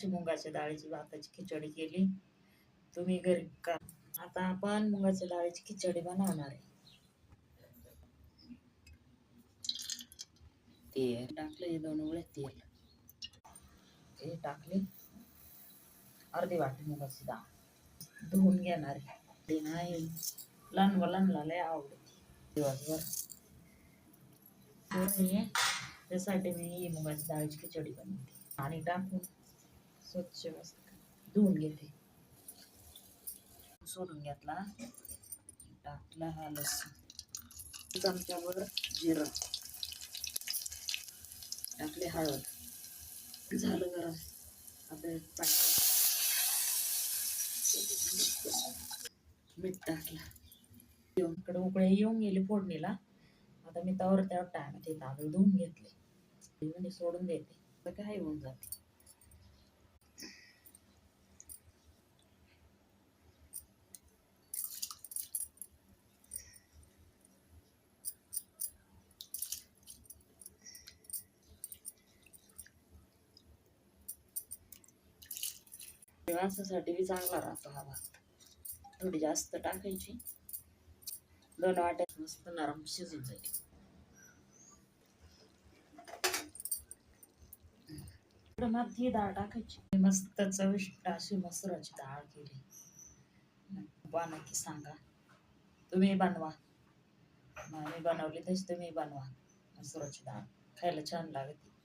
मुगाच्या डाळीची भाताची खिचडी केली. तुम्ही घरी का? आता आपण मुगाच्या डाळीची खिचडी बनवणार आहे. तेल टाकले, 2 उळे तेल हे टाकले. अर्धी वाटी मुगाची डाळ धुवून घेणार आहे. ते नाही लहान मुलांना लय आवडते दिवसभर. त्यासाठी मी ही मुगाची डाळीची खिचडी बनवते. पाणी टाकून स्वच्छ धुवून घेते. सोडून घेतला. टाकला हा लसूण, चमच्यावर जिरं टाकले, हळद झालं गरम. आता मीठ टाकलं. इकडे उकळे येऊन गेली फोडणीला. आता मी त्यावर टाकते, तांदूळ धुवून घेतले म्हणजे सोडून देते तर काय होऊन जाते. माणसासाठी बी चांगला राहतो हा भात. थोडी जास्त टाकायची, 2 वाट्या मस्त नरम शिजून जाईल. ही डाळ टाकायची. मस्त चविष्ट अशी मसुराची डाळ केली. नक्की सांगा, तुम्ही बनवा. मी बनवली तशी तुम्ही बनवा. मसुराची डाळ खायला छान लागते.